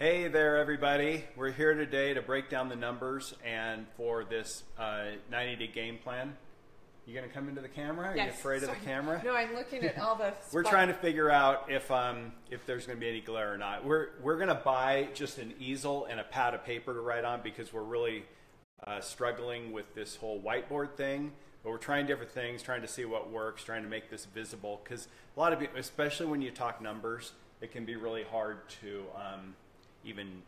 Hey there, everybody. We're here today to break down the numbers and for this 90-day game plan. You going to come into the camera? Are you afraid of the camera? No, I'm looking at all the We're trying to figure out if there's going to be any glare or not. We're going to buy just an easel and a pad of paper to write on because we're really struggling with this whole whiteboard thing. But we're trying different things, trying to see what works, trying to make this visible. Because a lot of people, especially when you talk numbers, it can be really hard to even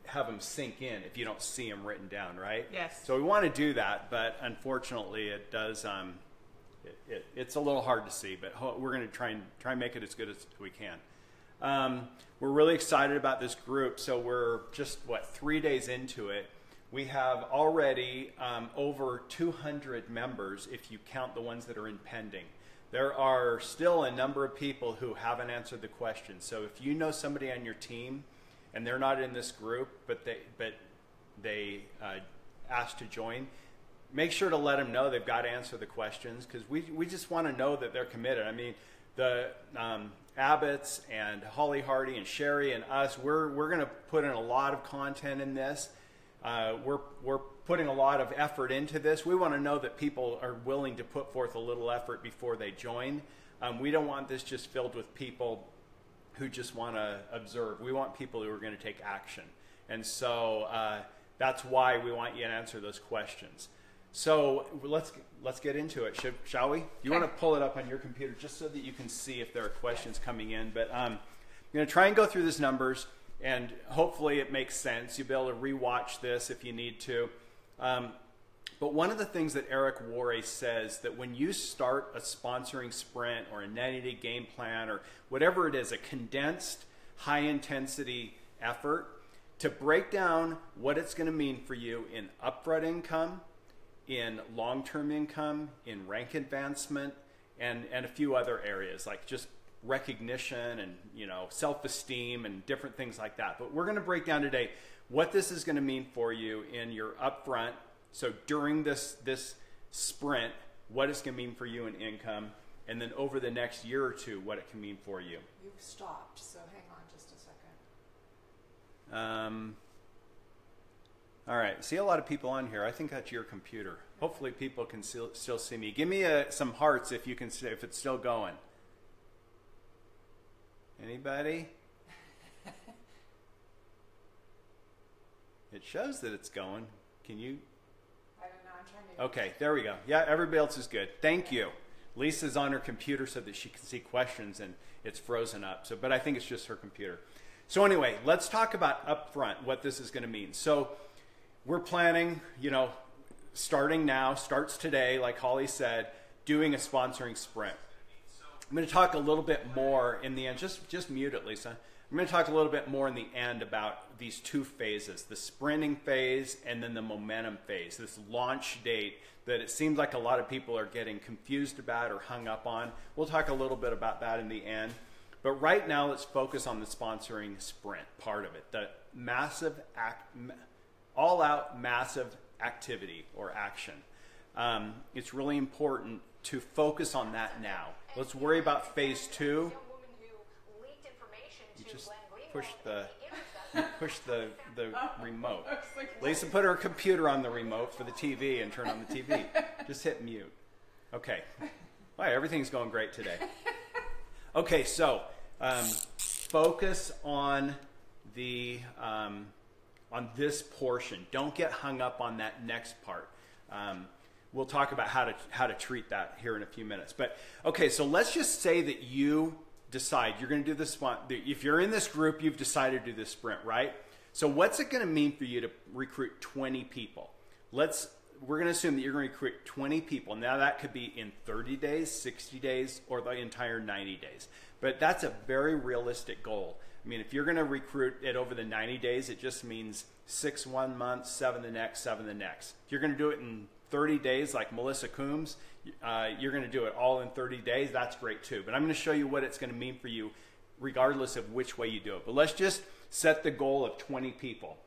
have them sink in if you don't see them written down, right? Yes. So we want to do that, but unfortunately, it does. It's a little hard to see, but we're going to try and make it as good as we can. We're really excited about this group. So we're just 3 days into it. We have already over 200 members if you count the ones that are in pending. There are still a number of people who haven't answered the question. So if you know somebody on your team and they're not in this group, but they asked to join, make sure to let them know they've got to answer the questions, because we just want to know that they're committed. I mean, the Abbotts and Holly Hardy and Sherry and us, we're going to put in a lot of content in this. We're putting a lot of effort into this. We want to know that people are willing to put forth a little effort before they join. We don't want this just filled with people who just want to observe. We want people who are going to take action. And so that's why we want you to answer those questions. So let's get into it, shall we? You want to pull it up on your computer just so that you can see if there are questions coming in. But I'm going to try and go through these numbers, and hopefully it makes sense. You'll be able to rewatch this if you need to. But one of the things that Eric Worre says, that when you start a sponsoring sprint or a 90-day game plan or whatever it is, a condensed high-intensity effort, to break down what it's going to mean for you in upfront income, in long-term income, in rank advancement, and a few other areas like just recognition and self-esteem and different things like that. But we're going to break down today what this is going to mean for you in your upfront. So during this sprint, what it's going to mean for you in income, and then over the next year or two, what it can mean for you. You've stopped, so hang on just a second. All right. See a lot of people on here. I think that's your computer. Hopefully, people can still see me. Give me some hearts if you can, if it's still going. Anybody? It shows that it's going. Can you? I don't know. I'm trying to. Okay, there we go. Yeah, everybody else is good. Thank you. Lisa's on her computer so that she can see questions, and it's frozen up. So, but I think it's just her computer. So anyway, let's talk about upfront what this is going to mean. So we're planning, starting now, starts today, like Holly said, doing a sponsoring sprint. I'm going to talk a little bit more in the end. Just mute it, Lisa. I'm going to talk a little bit more in the end about these two phases, the sprinting phase and then the momentum phase, this launch date that it seems like a lot of people are getting confused about or hung up on. We'll talk a little bit about that in the end. But right now, let's focus on the sponsoring sprint part of it, the massive, all-out massive activity or action. It's really important to focus on that now. Let's worry about phase two. You just push the remote. Lisa put her computer on the remote for the TV and turn on the TV. Just hit mute. Okay. Wow, everything's going great today. Okay, so focus on the on this portion. Don't get hung up on that next part. We'll talk about how to treat that here in a few minutes. But okay, so let's just say that you decide you're going to do this. If you're in this group, you've decided to do this sprint, right? So what's it going to mean for you to recruit 20 people? We're going to assume that you're going to recruit 20 people. Now that could be in 30 days, 60 days, or the entire 90 days. But that's a very realistic goal. I mean, if you're going to recruit it over the 90 days, it just means 6 1 month, 7 the next, 7 the next. If you're going to do it in 30 days like Melissa Coombs, you're going to do it all in 30 days. That's great too. But I'm going to show you what it's going to mean for you regardless of which way you do it. But let's just set the goal of 20 people.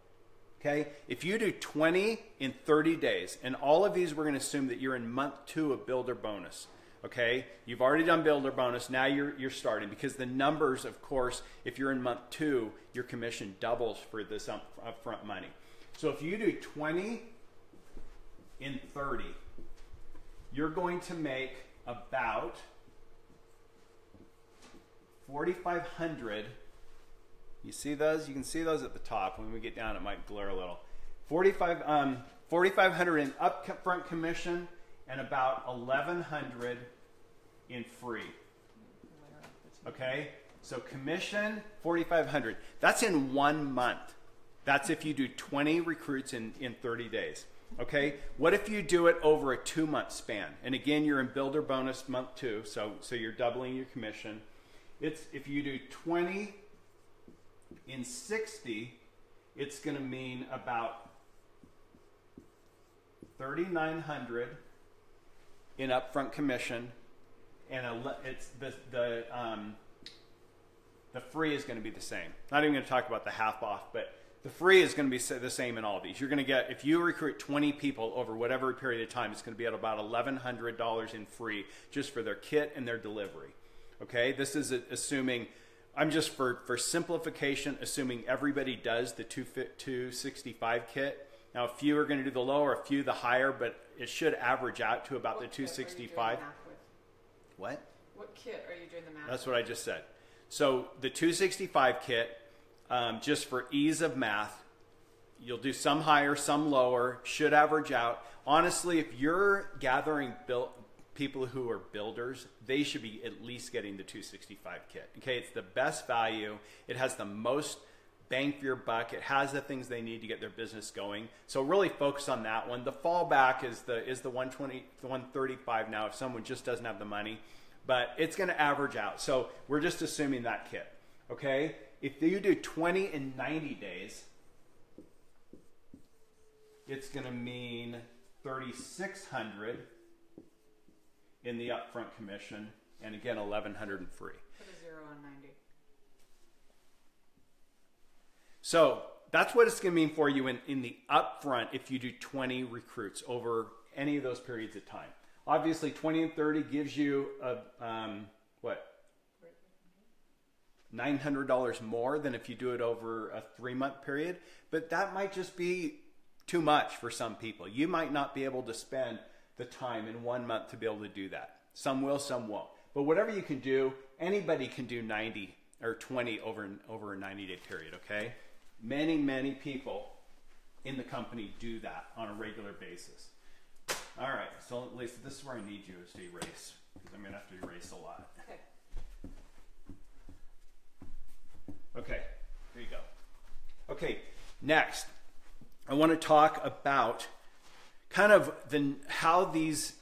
Okay? If you do 20 in 30 days, and all of these we're going to assume that you're in month 2 of Builder Bonus. Okay, you've already done builder bonus. Now you're starting, because the numbers, of course, if you're in month 2, your commission doubles for this upfront money. So if you do 20 in 30, you're going to make about 4,500. You see those? You can see those at the top. When we get down, it might blur a little. 4,500 in upfront commission and about 1,100 in free. Okay, so commission 4,500. That's in 1 month. That's if you do 20 recruits in 30 days. Okay, what if you do it over a 2-month span? And again, you're in builder bonus month 2, so you're doubling your commission. It's if you do 20 in 60, it's going to mean about 3,900 in upfront commission, and it's the free is going to be the same. Not even going to talk about the half off, but the free is going to be the same in all of these. You're going to get, if you recruit 20 people over whatever period of time, it's going to be at about $1,100 in free just for their kit and their delivery. Okay, this is assuming, I'm just for simplification, assuming everybody does the 265 kit. Now, a few are going to do the lower, a few the higher, but it should average out to about the 265. What? What kit are you doing the math? That's what I just said. So the 265 kit, just for ease of math, you'll do some higher, some lower, should average out. Honestly, if you're gathering people who are builders, they should be at least getting the 265 kit. Okay, it's the best value. It has the most bang for your buck. It has the things they need to get their business going. So really focus on that one. The fallback is the 120, the 135 now if someone just doesn't have the money, but it's going to average out. So we're just assuming that kit. Okay, if you do 20 in 90 days, it's going to mean 3,600 in the upfront commission, and again 1,100 in free. Put a 0 on 90. So that's what it's going to mean for you in the upfront if you do 20 recruits over any of those periods of time. Obviously, 20 and 30 gives you a what? $900 more than if you do it over a 3-month period, but that might just be too much for some people. You might not be able to spend the time in 1 month to be able to do that. Some will, some won't. But whatever you can do, anybody can do 90 or 20 over a 90-day period, okay? Many people in the company do that on a regular basis. All right, so Lisa, this is where I need you is to erase, because I'm going to have to erase a lot. Okay. Okay, there you go. Okay, next, I want to talk about kind of how these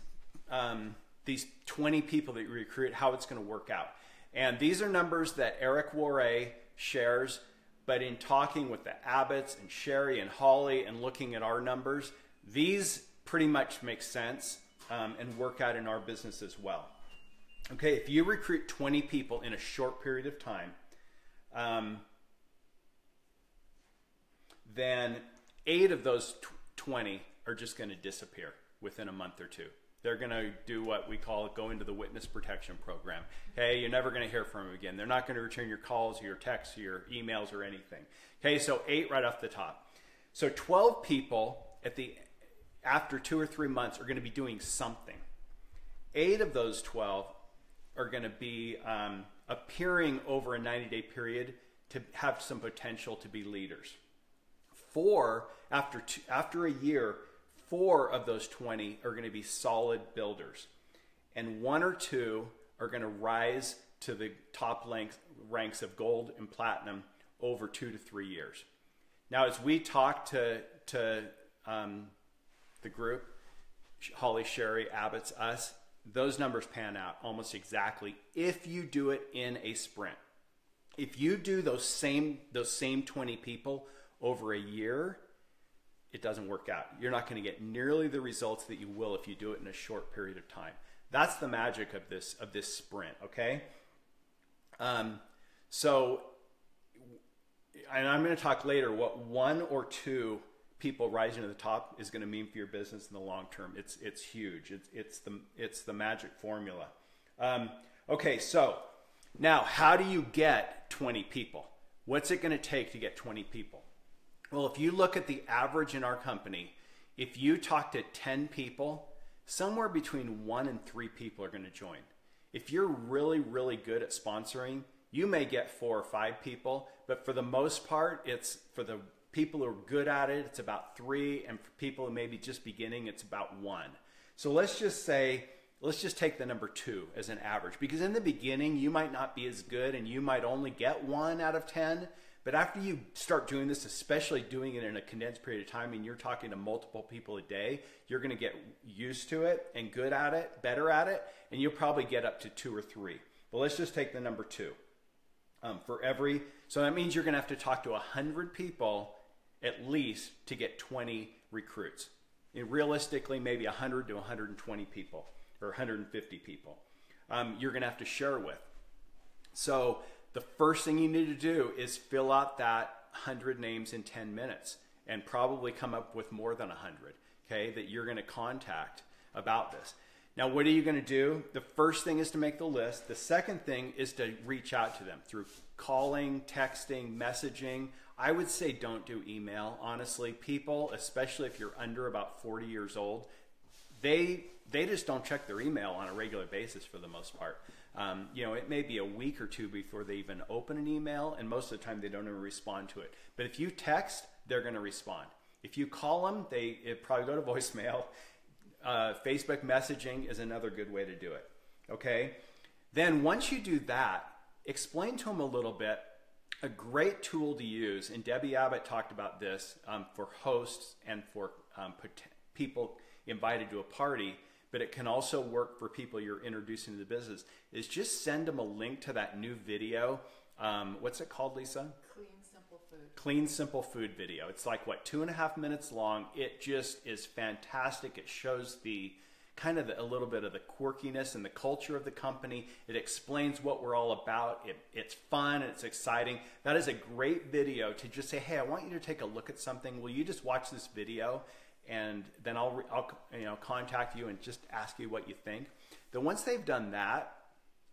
20 people that you recruit, how it's going to work out. And these are numbers that Eric Worre shares, but in talking with the Abbotts and Sherry and Holly and looking at our numbers, these pretty much make sense and work out in our business as well. Okay, if you recruit 20 people in a short period of time, then 8 of those 20 are just going to disappear within a month or two. They're going to do what we call go into the witness protection program. Okay, you're never going to hear from them again. They're not going to return your calls or your texts or your emails or anything. Okay, so 8 right off the top. So 12 people after 2 or 3 months are going to be doing something. 8 of those 12 are going to be appearing over a 90-day period to have some potential to be leaders. 4, after a year, 4 of those 20 are going to be solid builders. And 1 or 2 are going to rise to the top ranks of gold and platinum over 2 to 3 years. Now, as we talk to the group, Holly, Sherry, Abbott's, us, those numbers pan out almost exactly if you do it in a sprint. If you do those same 20 people over a year, it doesn't work out. You're not going to get nearly the results that you will if you do it in a short period of time. That's the magic of this sprint, okay? So, and I'm going to talk later what 1 or 2 people rising to the top is going to mean for your business in the long term. It's huge. It's the magic formula. Okay, so now how do you get 20 people? What's it going to take to get 20 people? Well, if you look at the average in our company, if you talk to 10 people, somewhere between 1 and 3 people are going to join. If you're really, really good at sponsoring, you may get 4 or 5 people, but for the most part, it's for the people who are good at it, it's about 3, and for people who may be just beginning, it's about 1. So let's just take the number 2 as an average, because in the beginning, you might not be as good and you might only get 1 out of 10, but after you start doing this, especially doing it in a condensed period of time, and you're talking to multiple people a day, you're going to get used to it and good at it, better at it, and you'll probably get up to 2 or 3. But let's just take the number 2. So that means you're going to have to talk to 100 people at least to get 20 recruits. And realistically, maybe 100 to 120 people or 150 people you're going to have to share with. So the first thing you need to do is fill out that 100 names in 10 minutes and probably come up with more than 100, okay, that you're going to contact about this. Now, what are you going to do? The first thing is to make the list. The second thing is to reach out to them through calling, texting, messaging. I would say don't do email. Honestly, people, especially if you're under about 40 years old, they just don't check their email on a regular basis for the most part. It may be a week or 2 before they even open an email, and most of the time they don't even respond to it. But if you text, they're going to respond. If you call them, it probably go to voicemail. Facebook messaging is another good way to do it. Okay? Then once you do that, explain to them a little bit. A great tool to use, and Debbie Abbott talked about this for hosts and for people invited to a party, but it can also work for people you're introducing to the business, is just send them a link to that new video. What's it called, Lisa? Clean, simple food. Clean, simple food video. It's like, 2.5 minutes long. It just is fantastic. It shows a little bit of the quirkiness and the culture of the company. It explains what we're all about. It's fun, it's exciting. That is a great video to just say, hey, I want you to take a look at something. Will you just watch this video? And then I'll contact you and just ask you what you think. Then once they've done that,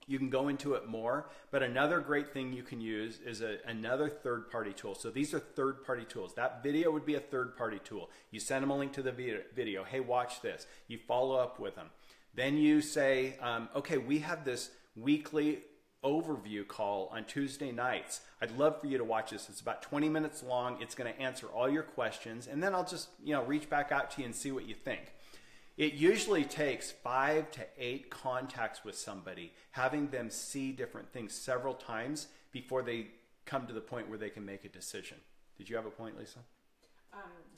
you can go into it more. But another great thing you can use is another third-party tool. So these are third-party tools. That video would be a third-party tool. You send them a link to the video. Hey, watch this. You follow up with them. Then you say, okay, we have this weekly overview call on Tuesday nights. I'd love for you to watch this. It's about 20 minutes long. It's going to answer all your questions. And then I'll just reach back out to you and see what you think. It usually takes 5 to 8 contacts with somebody, having them see different things several times before they come to the point where they can make a decision. Did you have a point, Lisa?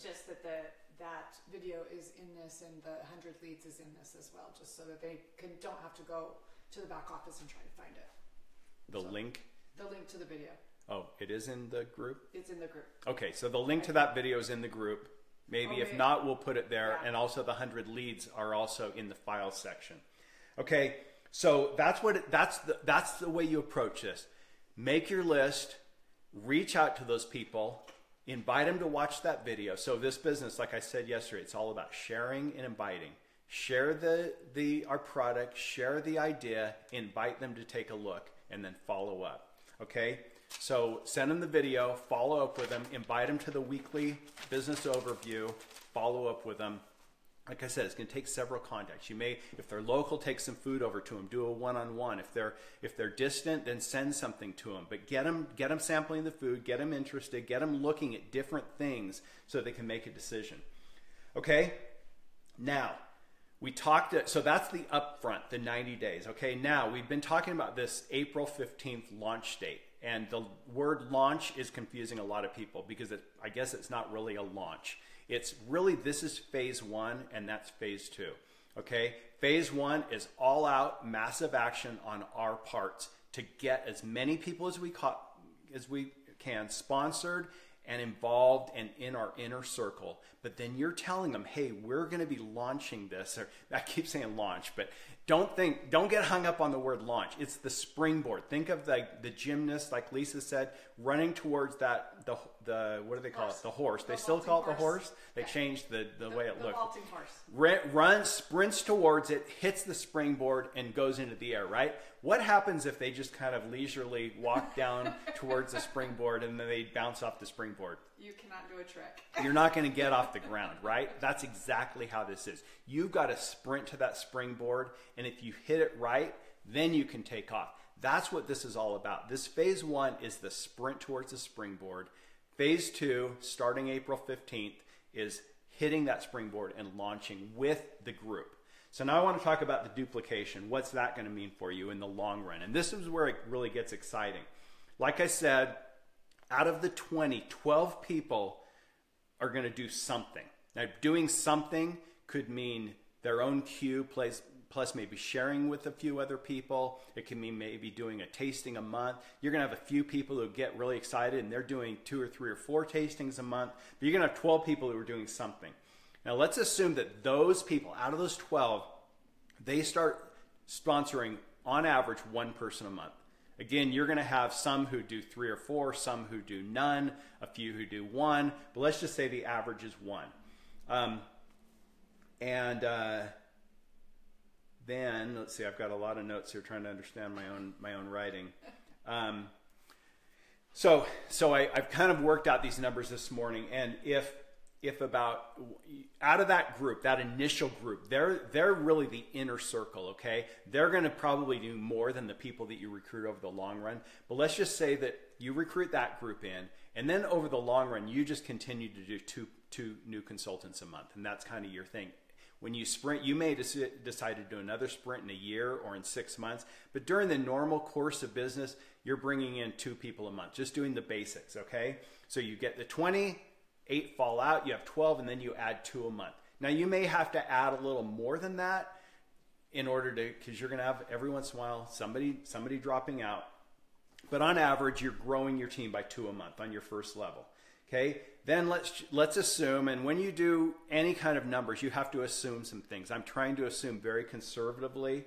Just that that video is in this, and the 100 leads is in this as well, just so that they don't have to go to the back office and try to find it. The link to the video. Oh, it is in the group? It's in the group. Okay, so the link to that video is in the group. Maybe if not, we'll put it there. Yeah. And also the 100 leads are also in the file section. Okay, so that's the way you approach this. Make your list, reach out to those people, invite them to watch that video. So this business, like I said yesterday, it's all about sharing and inviting. Share our product, share the idea, invite them to take a look, and then follow up. Okay? So send them the video, follow up with them, invite them to the weekly business overview, follow up with them. Like I said, it's going to take several contacts. You may, if they're local, take some food over to them, do a one-on-one. If they're distant, then send something to them. But get them sampling the food, get them interested, get them looking at different things so they can make a decision. Okay? Now, so that's the upfront, the 90 days. Okay, now we've been talking about this April 15th launch date. And the word launch is confusing a lot of people because I guess it's not really a launch. It's really, this is phase 1 and that's phase 2. Okay, phase 1 is all out massive action on our parts to get as many people as we can sponsored and involved and in our inner circle. But then you're telling them, hey, we're going to be launching this. Or I keep saying launch, but Don't get hung up on the word launch. It's the springboard. Think of the gymnast, like Lisa said, running towards the what do they call it? The horse. They still call it the horse. They changed the way it looked. The vaulting horse. Runs, sprints towards it, hits the springboard, and goes into the air, right? What happens if they just kind of leisurely walk down towards the springboard and then they bounce off the springboard? You cannot do a trick. You're not going to get off the ground, right? That's exactly how this is. You've got to sprint to that springboard, and if you hit it right, then you can take off. That's what this is all about. This phase 1 is the sprint towards the springboard. Phase 2, starting April 15th, is hitting that springboard and launching with the group. So now I want to talk about the duplication. What's that going to mean for you in the long run? And this is where it really gets exciting. Like I said, out of the 20, 12 people are going to do something. Now, doing something could mean their own cue plus maybe sharing with a few other people. It can mean maybe doing a tasting a month. You're going to have a few people who get really excited and they're doing 2 or 3 or 4 tastings a month. But you're going to have 12 people who are doing something. Now, let's assume that those people, out of those 12, they start sponsoring, on average, 1 person a month. Again, you're going to have some who do 3 or 4, some who do none, a few who do 1, but let's just say the average is 1. Then, let's see, I've got a lot of notes here trying to understand my own writing. So I've kind of worked out these numbers this morning, and if about, out of that group, that initial group, they're really the inner circle, okay? They're going to probably do more than the people that you recruit over the long run. But let's just say that you recruit that group in, and then over the long run, you just continue to do two new consultants a month, and that's kind of your thing. When you sprint, you may decide to do another sprint in a year or in 6 months, but during the normal course of business, you're bringing in 2 people a month, just doing the basics, okay? So you get the 20, 8 fall out, you have 12, and then you add 2 a month. Now you may have to add a little more than that in order to, because you're going to have every once in a while somebody dropping out. But on average, you're growing your team by 2 a month on your first level. Okay, then let's assume, and when you do any kind of numbers, you have to assume some things. I'm trying to assume very conservatively.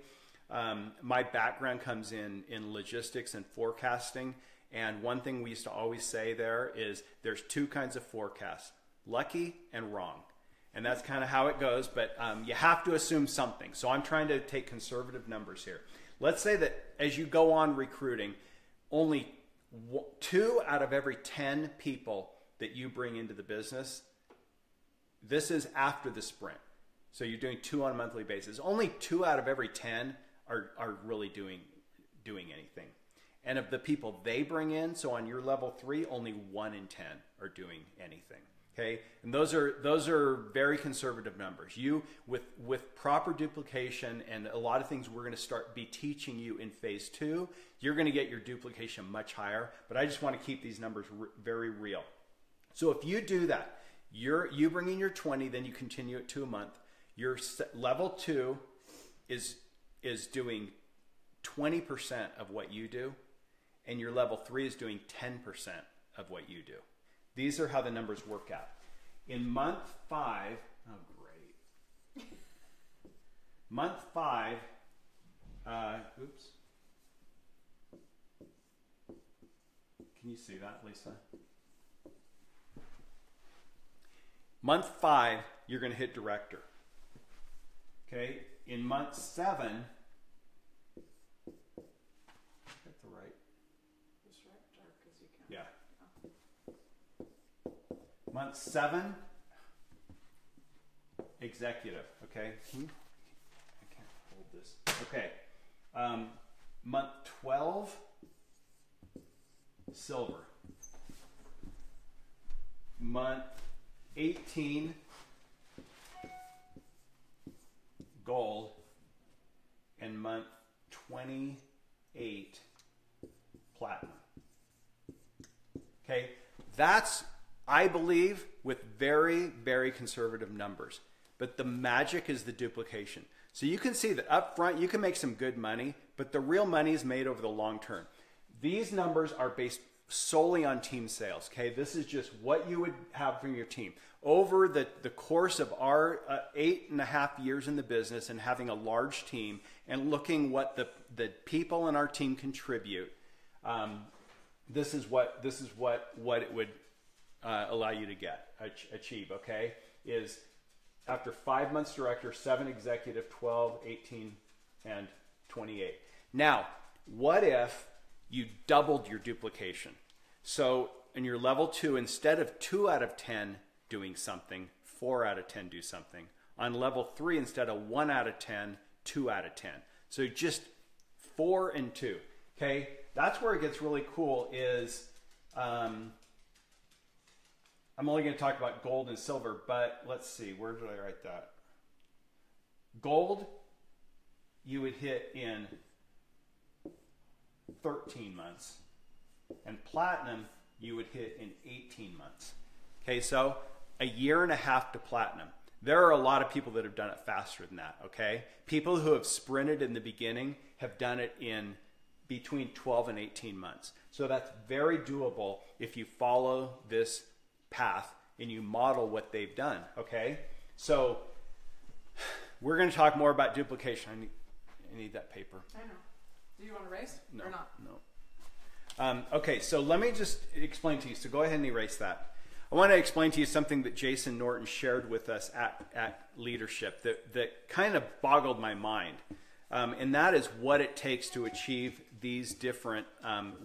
My background comes in logistics and forecasting. And one thing we used to always say there is there's 2 kinds of forecasts, lucky and wrong. And that's kind of how it goes, but you have to assume something. So I'm trying to take conservative numbers here. Let's say that as you go on recruiting, only 2 out of every 10 people that you bring into the business, this is after the sprint. So you're doing 2 on a monthly basis. Only 2 out of every 10 are really doing anything. And of the people they bring in, so on your level 3, only 1 in 10 are doing anything. Okay, and those are very conservative numbers. You with proper duplication and a lot of things we're going to be teaching you in phase 2, you're going to get your duplication much higher. But I just want to keep these numbers very real. So if you do that, you bring in your 20, then you continue at 2 a month. Your level 2 is doing 20% of what you do, and your level 3 is doing 10% of what you do. These are how the numbers work out. In month 5, oh great. Month 5, oops. Can you see that, Lisa? Month 5, you're going to hit director. Okay, in month 7, get the right. Just right dark as you can. Yeah. Month 7, executive. Okay, I can't hold this. Okay, month 12, silver. Month 18, gold, and month 28, platinum. Okay, that's, I believe, with very, very conservative numbers. But the magic is the duplication. So you can see that up front, you can make some good money, but the real money is made over the long term. These numbers are based solely on team sales. Okay, this is just what you would have from your team over the course of our 8.5 years in the business and having a large team and looking what the people in our team contribute. This is what it would allow you to achieve. Okay, is after 5 months director, 7 executive, 12, 18, and 28. Now, what if you doubled your duplication? So in your level 2, instead of 2 out of 10 doing something, 4 out of 10 do something. On level 3, instead of 1 out of 10, 2 out of 10. So just 4 and 2. Okay, that's where it gets really cool is, I'm only going to talk about gold and silver, but let's see, where did I write that? Gold, you would hit in 13 months, and platinum, you would hit in 18 months. Okay, so a year and a half to platinum. There are a lot of people that have done it faster than that, okay? People who have sprinted in the beginning have done it in between 12 and 18 months. So that's very doable if you follow this path and you model what they've done, okay? So we're going to talk more about duplication. I need that paper. I know. Do you want to erase or not? No. Okay, so let me just explain to you. So go ahead and erase that. I want to explain to you something that Jason Norton shared with us at Leadership that kind of boggled my mind. And that is what it takes to achieve these different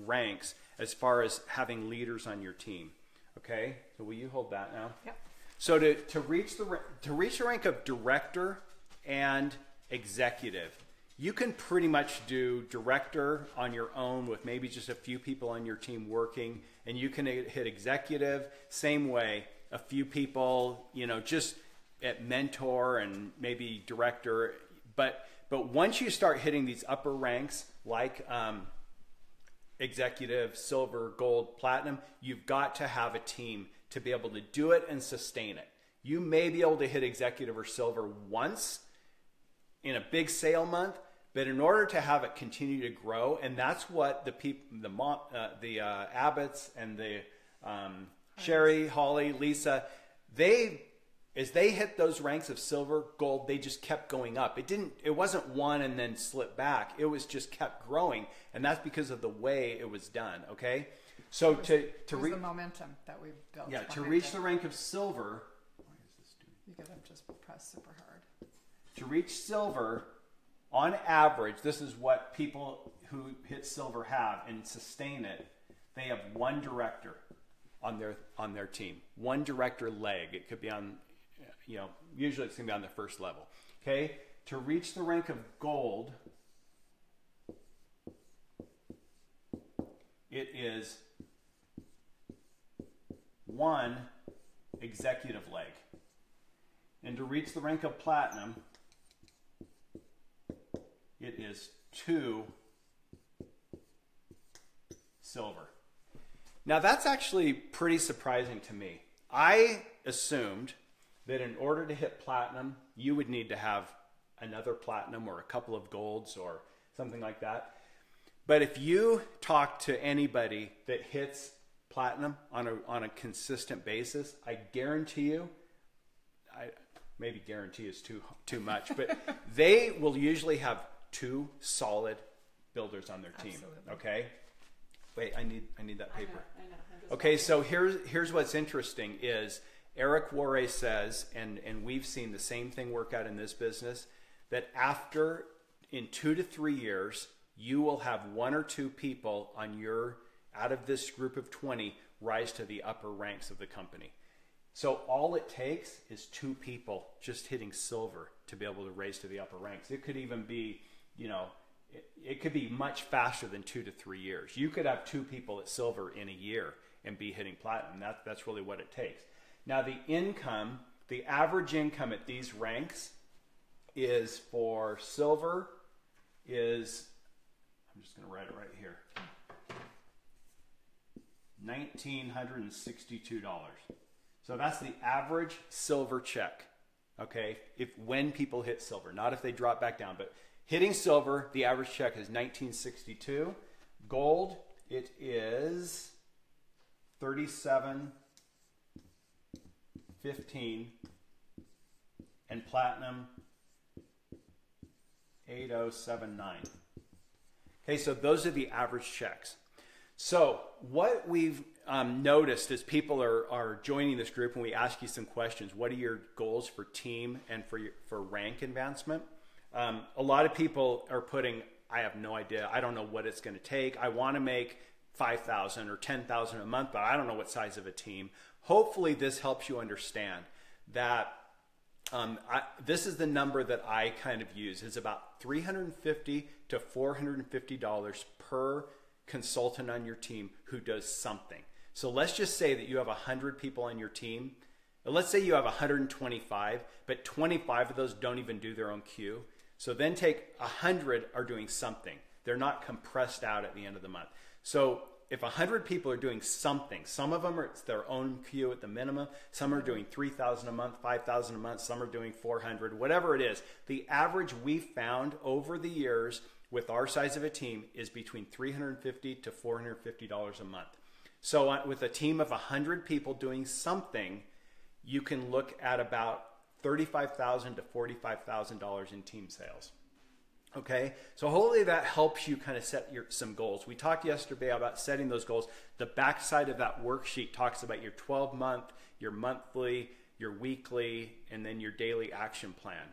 ranks as far as having leaders on your team. Okay, so will you hold that now? Yep. So to reach the rank of director and executive, you can pretty much do director on your own with maybe just a few people on your team working, and you can hit executive same way, a few people, just at mentor and maybe director. But once you start hitting these upper ranks like executive, silver, gold, platinum, you've got to have a team to be able to do it and sustain it. You may be able to hit executive or silver once in a big sale month, but in order to have it continue to grow, and that's what the Abbotts and the Sherry, Holly, Lisa, as they hit those ranks of silver, gold, they just kept going up. It wasn't one and then slipped back. It was just kept growing, and that's because of the way it was done. Okay, so to reach the momentum that we built. Yeah, to reach the rank of silver. Why is this doing? You gotta just press super hard. To reach silver, on average, this is what people who hit silver have and sustain it. They have one director on their team, one director leg. It could be on, usually it's going to be on the first level. Okay, to reach the rank of gold, it is one executive leg. And to reach the rank of platinum, it is 2 silver. Now that's actually pretty surprising to me. I assumed that in order to hit platinum, you would need to have another platinum or a couple of golds or something like that. But if you talk to anybody that hits platinum on a consistent basis, I guarantee you, maybe guarantee is too much, but they will usually have 2 solid builders on their team. Absolutely. Okay. Wait, I need that paper. I know. Okay, so here's what's interesting is Eric Worre says, and we've seen the same thing work out in this business, that in 2 to 3 years, you will have 1 or 2 people out of this group of 20 rise to the upper ranks of the company. So all it takes is 2 people just hitting silver to be able to raise to the upper ranks. It could even be, it could be much faster than 2 to 3 years. You could have 2 people at silver in a year and be hitting platinum. That's really what it takes. Now the average income at these ranks is for silver is, I'm just going to write it right here, $1,962. So that's the average silver check, okay? When people hit silver, not if they drop back down, but hitting silver, the average check is $1,962. Gold, it is 3715, and platinum 8079. Okay, so those are the average checks. So what we've noticed as people are joining this group, and we ask you some questions, what are your goals for team and for rank advancement? A lot of people are putting, I have no idea. I don't know what it's going to take. I want to make 5,000 or 10,000 a month, but I don't know what size of a team. Hopefully this helps you understand that this is the number that I kind of use. It's about $350 to $450 per consultant on your team who does something. So let's just say that you have 100 people on your team. Let's say you have 125, but 25 of those don't even do their own queue. So then take 100 are doing something. They're not compressed out at the end of the month. So if 100 people are doing something, some of them are it's their own queue at the minimum, some are doing 3,000 a month, 5,000 a month, some are doing 400, whatever it is. The average we found over the years with our size of a team is between $350 to $450 a month. So with a team of 100 people doing something, you can look at about $35,000 to $45,000 in team sales. Okay, so hopefully that helps you kind of set some goals. We talked yesterday about setting those goals. The backside of that worksheet talks about your 12-month, your monthly, your weekly, and then your daily action plan.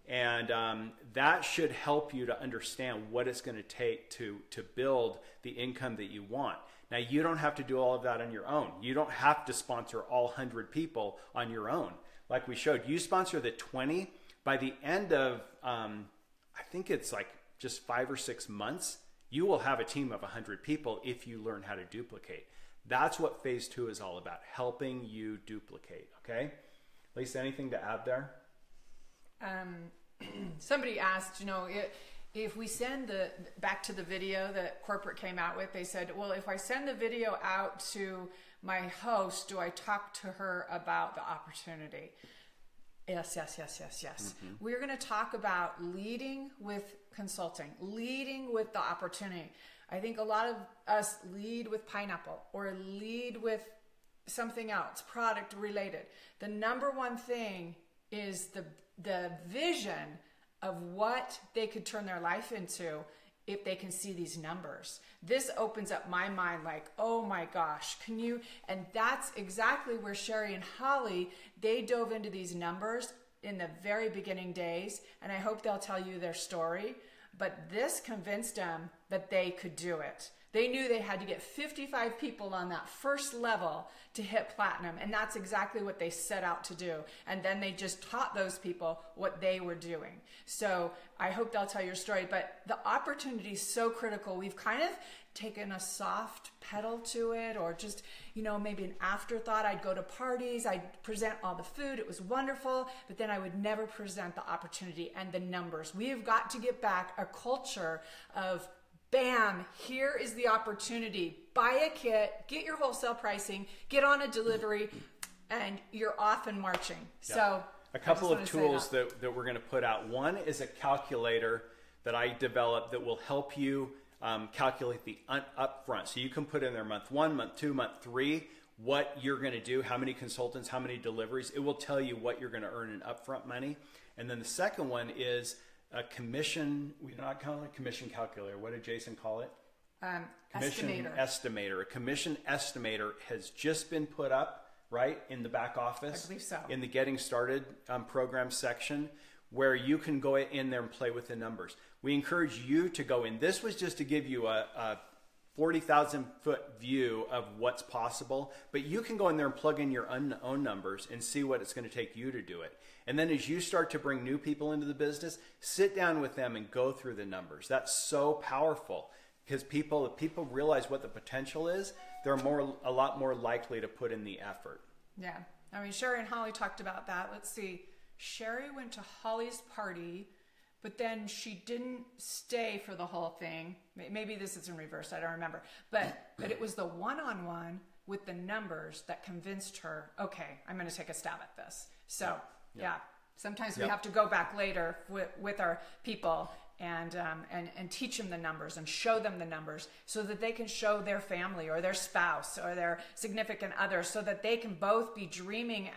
And that should help you to understand what it's going to take to build the income that you want. Now, you don't have to do all of that on your own. You don't have to sponsor all 100 people on your own. Like we showed, you sponsor the 20. By the end of, I think it's like just 5 or 6 months, you will have a team of 100 people if you learn how to duplicate. That's what phase 2 is all about, helping you duplicate, okay? Lisa, anything to add there? Somebody asked, if we send back to the video that corporate came out with, they said, well, if I send the video out to my host, do I talk to her about the opportunity? Yes. Mm-hmm. We're going to talk about leading with consulting, leading with the opportunity. I think a lot of us lead with pineapple or lead with something else, product related. The number one thing is the vision of what they could turn their life into if they can see these numbers. This opens up my mind like, oh my gosh, can you? And that's exactly where Sherry and Holly, they dove into these numbers in the very beginning days, and I hope they'll tell you their story. But this convinced them that they could do it. They knew they had to get 55 people on that first level to hit platinum, and that's exactly what they set out to do. And then they just taught those people what they were doing. So I hope they'll tell your story, but the opportunity is so critical. We've kind of taken a soft pedal to it, or just, maybe an afterthought. I'd go to parties, I'd present all the food, it was wonderful, but then I would never present the opportunity and the numbers. We have got to get back a culture of bam, here is the opportunity. Buy a kit, get your wholesale pricing, get on a delivery, and you're off and marching. Yeah. So a couple of tools that we're going to put out. One is a calculator that I developed that will help you calculate the upfront. So you can put in there month 1, month 2, month 3, what you're going to do, how many consultants, how many deliveries. It will tell you what you're going to earn in upfront money. And then the second one is a commission, we not call it a commission calculator. What did Jason call it? Commission estimator. A commission estimator has just been put up, right, in the back office. I believe so. In the Getting Started program section, where you can go in there and play with the numbers. We encourage you to go in. This was just to give you a 40,000 foot view of what's possible, but you can go in there and plug in your own numbers and see what it's going to take you to do it. And then as you start to bring new people into the business, sit down with them and go through the numbers. That's so powerful, because if people realize what the potential is, they're a lot more likely to put in the effort. Yeah. I mean, Sherry and Holly talked about that. Let's see. Sherry went to Holly's party, but then she didn't stay for the whole thing. Maybe this is in reverse. I don't remember. But it was the one-on-one with the numbers that convinced her, okay, I'm going to take a stab at this. So, yeah. Sometimes we have to go back later with our people and teach them the numbers and show them the numbers so that they can show their family or their spouse or their significant other, so that they can both be dreaming,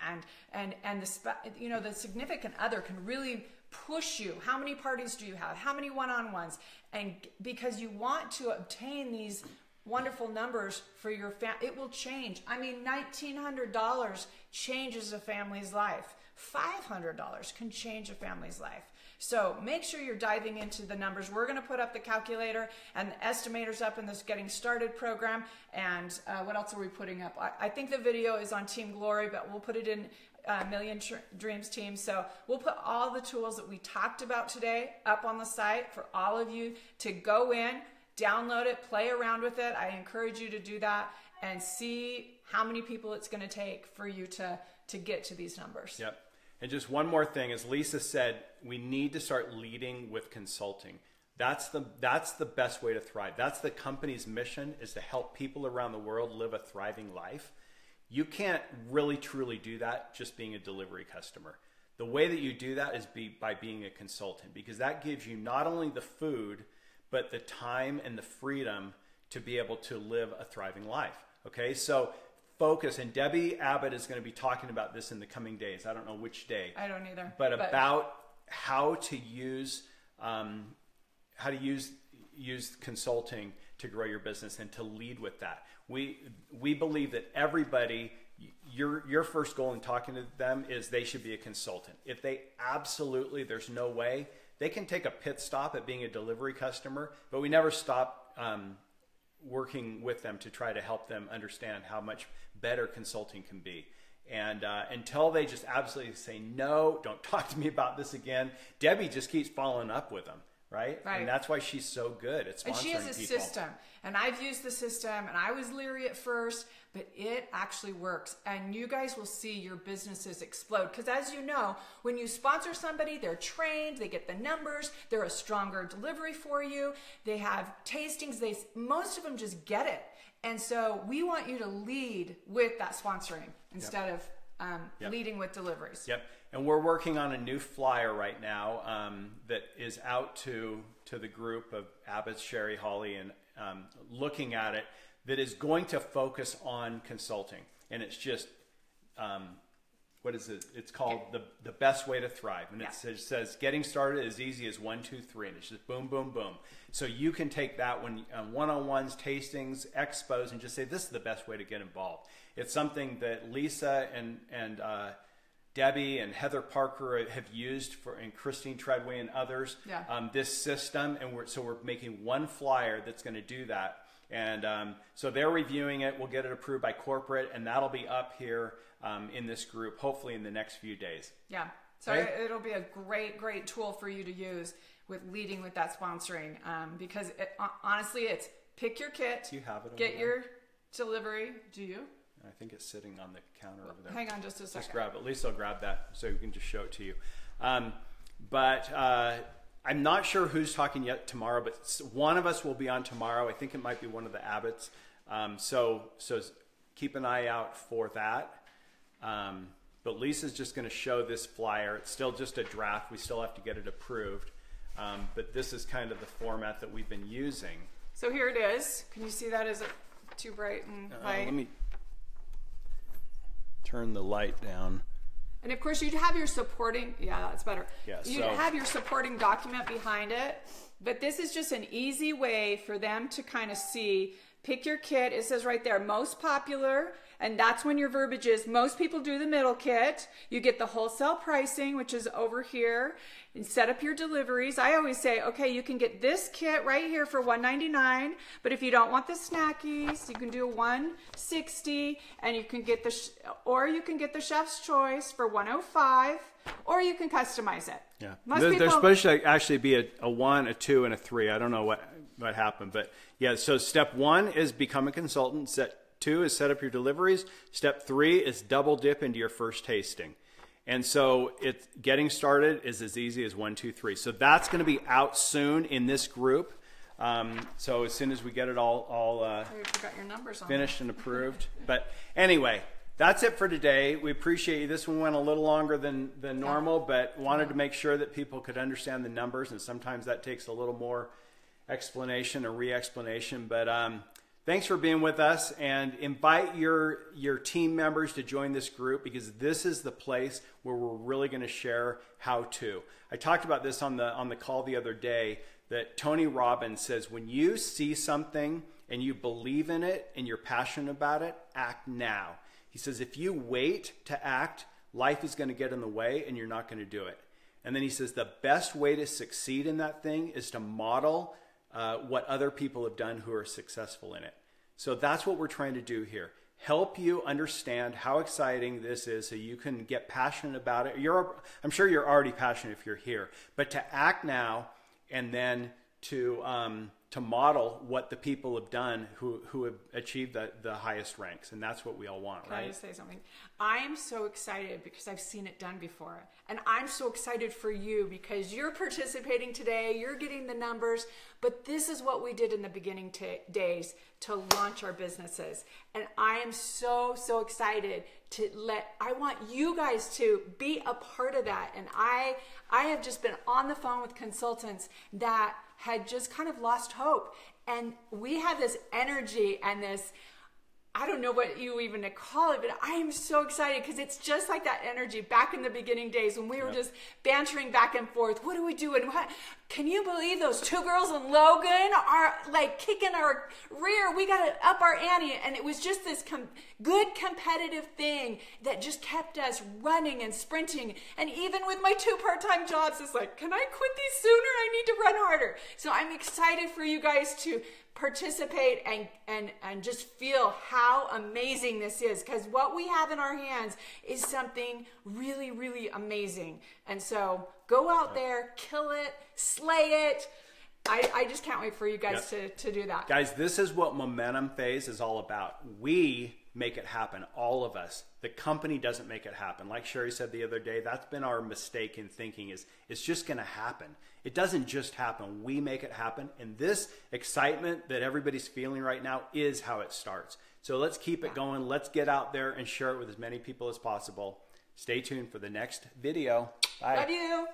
and the significant other can really push you. How many parties do you have? How many one-on-ones? And because you want to obtain these wonderful numbers for your family, it will change. I mean, $1,900 changes a family's life. $500 can change a family's life. So make sure you're diving into the numbers. We're going to put up the calculator and the estimators up in this Getting Started program. And what else are we putting up? I think the video is on Team Glory, but we'll put it in Million Dreams Team. So we'll put all the tools that we talked about today up on the site for all of you to go in, download it, play around with it. I encourage you to do that and see how many people it's going to take for you to get to these numbers. Yep. And just one more thing, as Lisa said, we need to start leading with consulting. That's the best way to thrive. That's the company's mission, is to help people around the world live a thriving life. You can't really truly do that just being a delivery customer. The way that you do that is by being a consultant, because that gives you not only the food, but the time and the freedom to be able to live a thriving life. Okay, so focus, and Debbie Abbott is going to be talking about this in the coming days. I don't know which day. I don't either. But about how to use use consulting to grow your business and to lead with that. We believe that everybody, your first goal in talking to them is they should be a consultant. If they absolutely, there's no way, they can take a pit stop at being a delivery customer, but we never stop working with them to try to help them understand how much better consulting can be. And until they just absolutely say, no, don't talk to me about this again, Debbie just keeps following up with them, right? And that's why she's so good at sponsoring people. And she has a system. And I've used the system, and I was leery at first, but it actually works. And you guys will see your businesses explode. Because as you know, when you sponsor somebody, they're trained, they get the numbers, they're a stronger delivery for you, they have tastings, most of them just get it. And so we want you to lead with that sponsoring instead of leading with deliveries. Yep. And we're working on a new flyer right now that is out to the group of Abbott, Sherry, Holly, and looking at it, that is going to focus on consulting. And it's just, what is it? It's called the Best Way to Thrive. And it says getting started as easy as 1, 2, 3. And it's just boom, boom, boom. So you can take that when one-on-ones, tastings, expos, and just say, this is the best way to get involved. It's something that Lisa and Debbie and Heather Parker have used and Christine Treadway and others, this system. And we're making one flyer that's going to do that. And so they're reviewing it. We'll get it approved by corporate, and that'll be up here in this group, hopefully in the next few days. Yeah. So it'll be a great, great tool for you to use with leading with that sponsoring, because honestly, it's pick your kit, do you have it get your delivery. Do you? I think it's sitting on the counter over there. Hang on just a second. Just grab it. At least I'll grab that so we can just show it to you. But I'm not sure who's talking yet tomorrow, but one of us will be on tomorrow. I think it might be one of the Abbotts. So keep an eye out for that. But Lisa's just going to show this flyer. It's still just a draft. We still have to get it approved. But this is kind of the format that we've been using. So here it is. Can you see that? Is it too bright and light? Let me turn the light down. And of course, you'd have your supporting, that's better. Yeah, you'd have your supporting document behind it. But this is just an easy way for them to kind of see, pick your kit. It says right there, most popular. And that's when your verbiage is, most people do the middle kit. You get the wholesale pricing, which is over here. And set up your deliveries. I always say, okay, you can get this kit right here for $199. But if you don't want the snackies, you can do $160. And you can get or you can get the chef's choice for $105. Or you can customize it. Yeah, there's supposed to actually be a 1, a 2, and a 3. I don't know what happened, but yeah. So step 1 is become a consultant. Step 2 is set up your deliveries. Step 3 is double dip into your first tasting. And so it's getting started is as easy as 1, 2, 3. So that's going to be out soon in this group. So as soon as we get it all you forgot your numbers on finished and approved. But anyway, that's it for today. We appreciate you. This one went a little longer than normal, but wanted to make sure that people could understand the numbers, and sometimes that takes a little more explanation or re-explanation. But thanks for being with us, and invite your team members to join this group, because this is the place where we're really going to share how to. I talked about this on the call the other day, that Tony Robbins says, when you see something and you believe in it and you're passionate about it, act now. He says, if you wait to act, life is going to get in the way and you're not going to do it. And then he says, the best way to succeed in that thing is to model what other people have done who are successful in it. So that's what we're trying to do here. Help you understand how exciting this is so you can get passionate about it. I'm sure you're already passionate if you're here, but to act now, and then to model what the people have done who have achieved the highest ranks. And that's what we all want, right? Can I just say something? I'm so excited because I've seen it done before. And I'm so excited for you because you're participating today, you're getting the numbers, but this is what we did in the beginning days to launch our businesses. And I am so, so excited I want you guys to be a part of that. And I have just been on the phone with consultants that had just kind of lost hope. And we have this energy and this, I don't know what you even call it, but I am so excited because it's just like that energy back in the beginning days when we were just bantering back and forth. What do we do? And what? Can you believe those two girls in Logan are like kicking our rear? We got to up our ante. And it was just this good competitive thing that just kept us running and sprinting. And even with my 2 part-time jobs, it's like, can I quit these sooner? I need to run harder. So I'm excited for you guys to participate and just feel how amazing this is, because what we have in our hands is something really, really amazing. And so go out there, kill it, slay it. I just can't wait for you guys to do that. Guys, this is what Momentum Phase is all about. We make it happen, all of us. The company doesn't make it happen. Like Sherry said the other day, that's been our mistake in thinking is it's just going to happen. It doesn't just happen. We make it happen. And this excitement that everybody's feeling right now is how it starts. So let's keep it going. Let's get out there and share it with as many people as possible. Stay tuned for the next video. Bye. Love you.